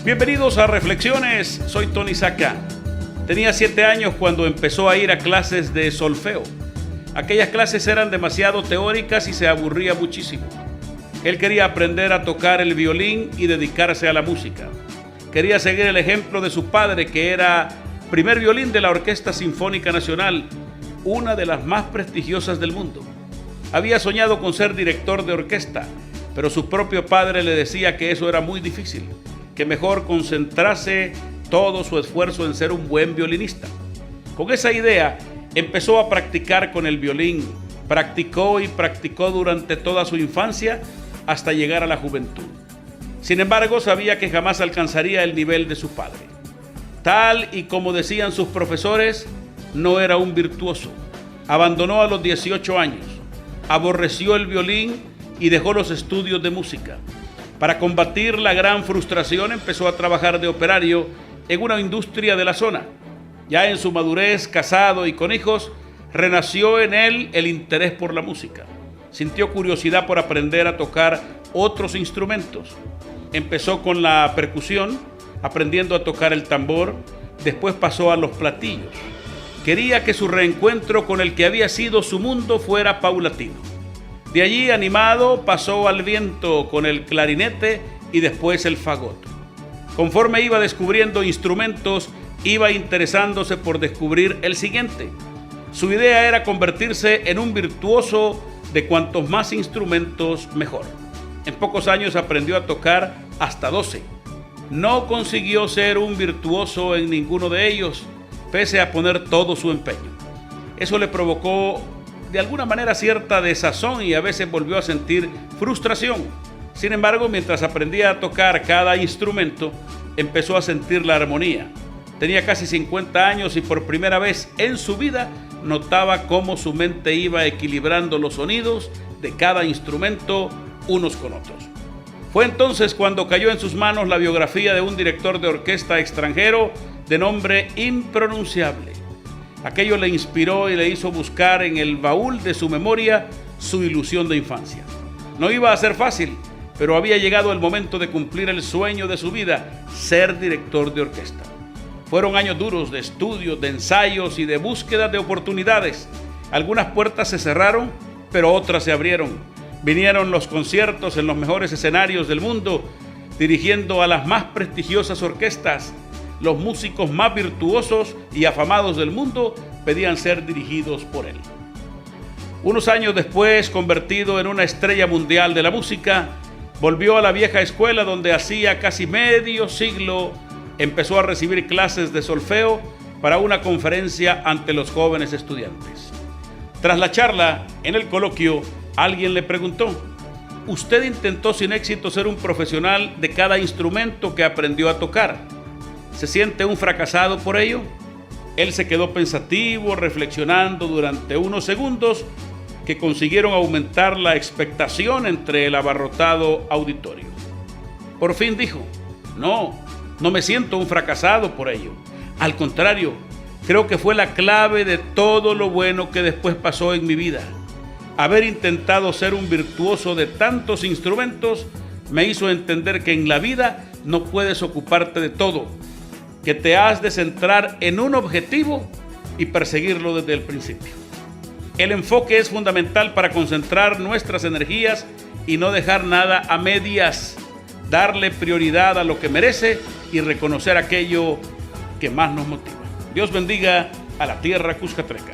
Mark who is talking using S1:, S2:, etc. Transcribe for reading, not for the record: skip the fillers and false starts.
S1: Bienvenidos a Reflexiones, soy Tony Saca. Tenía 7 años cuando empezó a ir a clases de solfeo. Aquellas clases eran demasiado teóricas y se aburría muchísimo. Él quería aprender a tocar el violín y dedicarse a la música. Quería seguir el ejemplo de su padre, que era primer violín de la Orquesta Sinfónica Nacional, una de las más prestigiosas del mundo. Había soñado con ser director de orquesta, pero su propio padre le decía que eso era muy difícil, que mejor concentrase todo su esfuerzo en ser un buen violinista. Con esa idea, empezó a practicar con el violín. Practicó y practicó durante toda su infancia hasta llegar a la juventud. Sin embargo, sabía que jamás alcanzaría el nivel de su padre. Tal y como decían sus profesores, no era un virtuoso. Abandonó a los 18 años, aborreció el violín y dejó los estudios de música. Para combatir la gran frustración, empezó a trabajar de operario en una industria de la zona. Ya en su madurez, casado y con hijos, renació en él el interés por la música. Sintió curiosidad por aprender a tocar otros instrumentos. Empezó con la percusión, aprendiendo a tocar el tambor. Después pasó a los platillos. Quería que su reencuentro con el que había sido su mundo fuera paulatino. De allí, animado, pasó al viento con el clarinete y después el fagot. Conforme iba descubriendo instrumentos, iba interesándose por descubrir el siguiente. Su idea era convertirse en un virtuoso de cuantos más instrumentos, mejor. En pocos años aprendió a tocar hasta 12. No consiguió ser un virtuoso en ninguno de ellos, pese a poner todo su empeño. Eso le provocó de alguna manera cierta desazón y a veces volvió a sentir frustración. Sin embargo, mientras aprendía a tocar cada instrumento, empezó a sentir la armonía. Tenía casi 50 años y por primera vez en su vida notaba cómo su mente iba equilibrando los sonidos de cada instrumento unos con otros. Fue entonces cuando cayó en sus manos la biografía de un director de orquesta extranjero de nombre impronunciable. Aquello le inspiró y le hizo buscar en el baúl de su memoria su ilusión de infancia. No iba a ser fácil, pero había llegado el momento de cumplir el sueño de su vida, ser director de orquesta. Fueron años duros de estudios, de ensayos y de búsqueda de oportunidades. Algunas puertas se cerraron, pero otras se abrieron. Vinieron los conciertos en los mejores escenarios del mundo, dirigiendo a las más prestigiosas orquestas. Los músicos más virtuosos y afamados del mundo pedían ser dirigidos por él. Unos años después, convertido en una estrella mundial de la música, volvió a la vieja escuela donde hacía casi medio siglo empezó a recibir clases de solfeo para una conferencia ante los jóvenes estudiantes. Tras la charla, en el coloquio, alguien le preguntó: ¿usted intentó sin éxito ser un profesional de cada instrumento que aprendió a tocar? ¿Se siente un fracasado por ello? Él se quedó pensativo, reflexionando durante unos segundos que consiguieron aumentar la expectación entre el abarrotado auditorio. Por fin dijo: no me siento un fracasado por ello. Al contrario, creo que fue la clave de todo lo bueno que después pasó en mi vida. Haber intentado ser un virtuoso de tantos instrumentos me hizo entender que en la vida no puedes ocuparte de todo, que te has de centrar en un objetivo y perseguirlo desde el principio. El enfoque es fundamental para concentrar nuestras energías y no dejar nada a medias, darle prioridad a lo que merece y reconocer aquello que más nos motiva. Dios bendiga a la tierra cuscatleca.